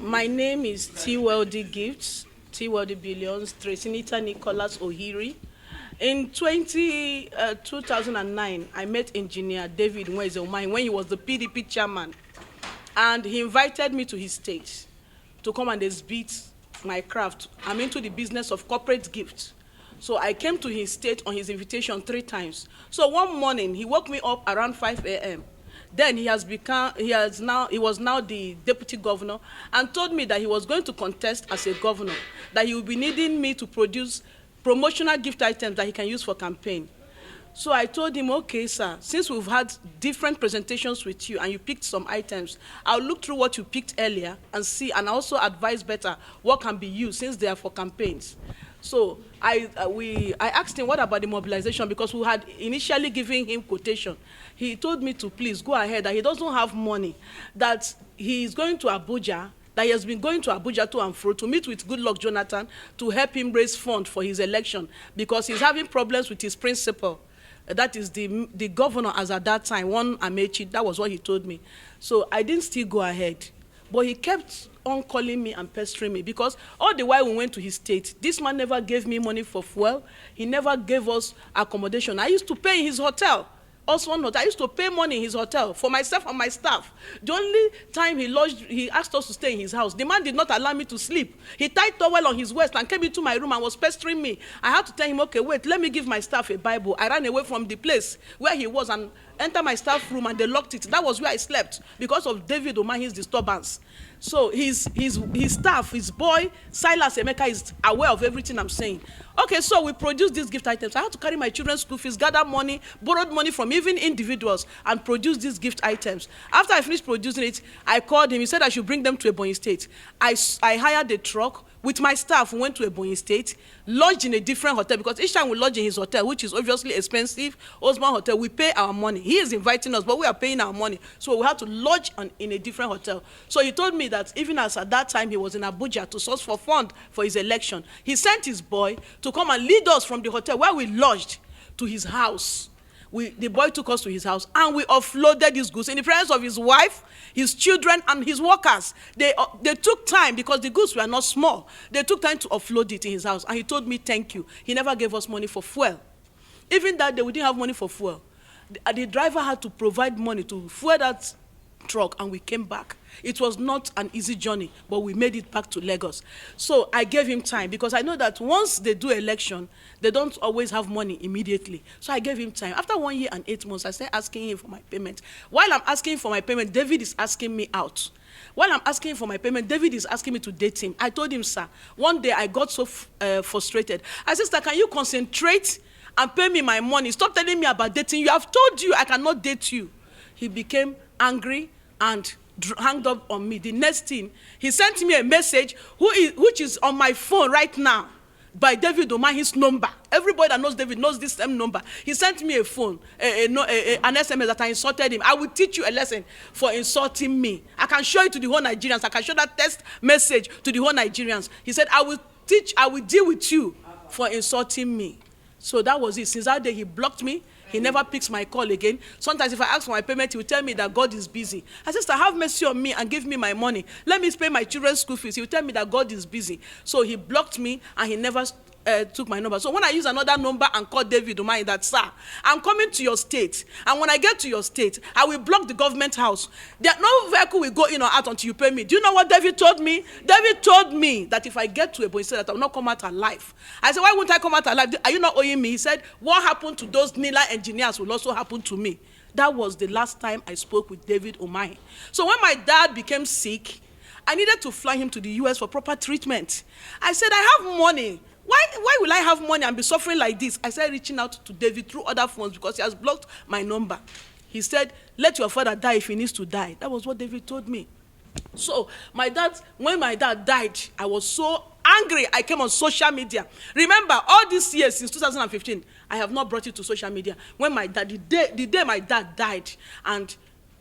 My name is T-Weldy Gifts, T-Weldy Billions, Tracynither Nicolas Ohiri. In 2009, I met engineer David Umahi when he was the PDP chairman, and he invited me to his state to come and exhibit my craft. I'm into the business of corporate gifts. So I came to his state on his invitation 3 times. So one morning, he woke me up around 5 a.m. Then he was now the deputy governor and told me that he was going to contest as a governor, that he would be needing me to produce promotional gift items that he can use for campaign. So I told him, okay, sir, since we've had different presentations with you and you picked some items, I'll look through what you picked earlier and see, and also advise better what can be used since they are for campaigns. So I asked him, what about the mobilization? Because we had initially given him quotation. He told me to please go ahead, that he doesn't have money, that he is going to Abuja, that he has been going to Abuja to and fro to meet with Goodluck Jonathan to help him raise funds for his election because he's having problems with his principal. That is the governor as at that time, one Amechi. That was what he told me. So I didn't still go ahead. But he kept on calling me and pestering me because all the while we went to his state, this man never gave me money for fuel. He never gave us accommodation. I used to pay in his hotel. Also, I used to pay money in his hotel for myself and my staff. The only time he asked us to stay in his house, the man did not allow me to sleep. He tied towel on his waist and came into my room and was pestering me. I had to tell him, okay, wait, let me give my staff a Bible. I ran away from the place where he was and entered my staff room and they locked it. That was where I slept because of David Umahi's disturbance. So his staff, his boy, Silas Emeka, is aware of everything I'm saying. Okay, so we produced these gift items. I had to carry my children's school fees, gather money, borrowed money from even individuals, and produce these gift items. After I finished producing it, I called him. He said I should bring them to Ebonyi State. I hired a truck. With my staff, we went to Ebonyi State, lodged in a different hotel, because each time we lodge in his hotel, which is obviously expensive, Osman Hotel, we pay our money. He is inviting us, but we are paying our money. So we had to lodge in a different hotel. So he told me that even as at that time he was in Abuja to source for fund for his election, he sent his boy to come and lead us from the hotel where we lodged to his house. The boy took us to his house and we offloaded his goods in the presence of his wife, his children, and his workers. They took time because the goods were not small. They took time to offload it in his house, and he told me thank you. He never gave us money for fuel. Even that day, we didn't have money for fuel. The driver had to provide money to fuel that truck, and we came back. It was not an easy journey, but we made it back to Lagos. So I gave him time because I know that once they do election, they don't always have money immediately. So I gave him time. After 1 year and 8 months, I started asking him for my payment. While I'm asking for my payment, David is asking me out. While I'm asking for my payment, David is asking me to date him. I told him, sir, one day I got so frustrated. I said, sir, can you concentrate and pay me my money? Stop telling me about dating you. I've told you I cannot date you. He became angry and hung up on me. The next thing, he sent me a message which is on my phone right now by David Umahi's number. Everybody that knows David knows this same number. He sent me a phone, an SMS that I insulted him. I will teach you a lesson for insulting me. I can show it to the whole Nigerians. I can show that text message to the whole Nigerians. He said, I will deal with you for insulting me. So that was it. Since that day, he blocked me. He never picks my call again. Sometimes if I ask for my payment, he will tell me that God is busy. I said, have mercy on me and give me my money. Let me pay my children's school fees. He will tell me that God is busy. So he blocked me and he never took my number. So when I use another number and call David Umahi, that, sir, I'm coming to your state. And when I get to your state, I will block the government house. No vehicle will go in or out until you pay me. Do you know what David told me? David told me that if I get to Ebonyi, he said that I will not come out alive. I said, why won't I come out alive? Are you not owing me? He said, what happened to those Nila engineers will also happen to me. That was the last time I spoke with David Umahi. So when my dad became sick, I needed to fly him to the US for proper treatment. I said, I have money. Why will I have money and be suffering like this? I started reaching out to David through other phones because he has blocked my number. He said, let your father die if he needs to die. That was what David told me. So when my dad died, I was so angry. I came on social media. Remember, all these years since 2015, I have not brought it to social media. When the day my dad died and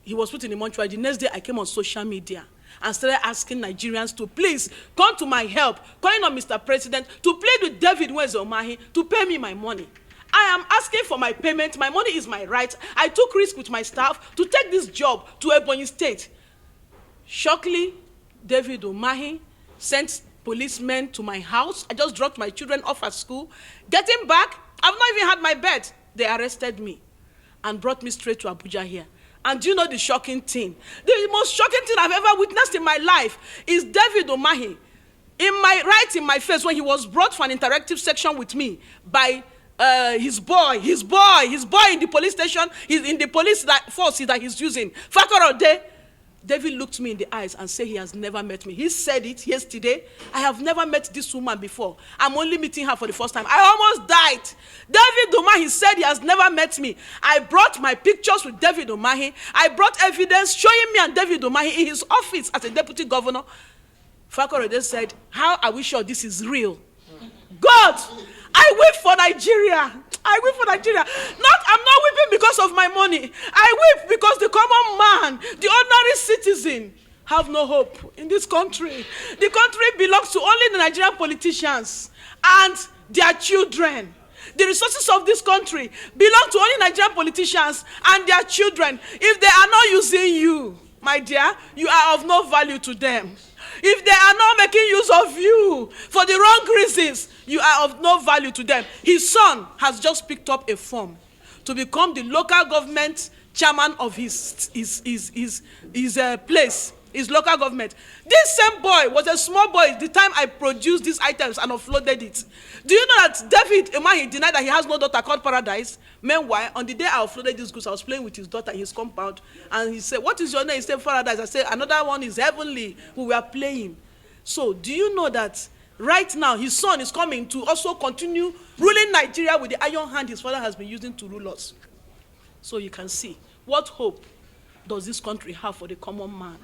he was put in the mortuary, the next day I came on social media and started asking Nigerians to please come to my help, calling on Mr. President to plead with David Umahi to pay me my money. I am asking for my payment. My money is my right. I took risk with my staff to take this job to Ebonyi State. Shockingly, David Umahi sent policemen to my house. I just dropped my children off at school. Getting back, I've not even had my bed. They arrested me and brought me straight to Abuja here. And do you know the shocking thing? The most shocking thing I've ever witnessed in my life is David Umahi right in my face when he was brought for an interactive section with me by his boy in the police station, he's in the police force that he's using. Fakorode, David looked me in the eyes and said he has never met me. He said it yesterday. I have never met this woman before. I'm only meeting her for the first time. I almost died. David Umahi said he has never met me. I brought my pictures with David Umahi. I brought evidence showing me and David Umahi in his office as a deputy governor. Fakorede said, how are we sure this is real? God, I weep for Nigeria. I weep for Nigeria. I'm not weeping because of my money. I weep because the common man, the ordinary citizen, have no hope in this country. The country belongs to only the Nigerian politicians and their children. The resources of this country belong to only Nigerian politicians and their children. If they are not using you, my dear, you are of no value to them. If they are not making use of you for the wrong reasons, you are of no value to them. His son has just picked up a form to become the local government chairman of his place, his local government. This same boy was a small boy the time I produced these items and offloaded it. Do you know that David Umahi denied that he has no daughter called Paradise? Meanwhile, on the day I offloaded these goods, I was playing with his daughter in his compound, and he said, what is your name? He said, Paradise. I said, another one is Heavenly. We were playing. So, do you know that right now his son is coming to also continue ruling Nigeria with the iron hand his father has been using to rule us? So you can see, what hope does this country have for the common man?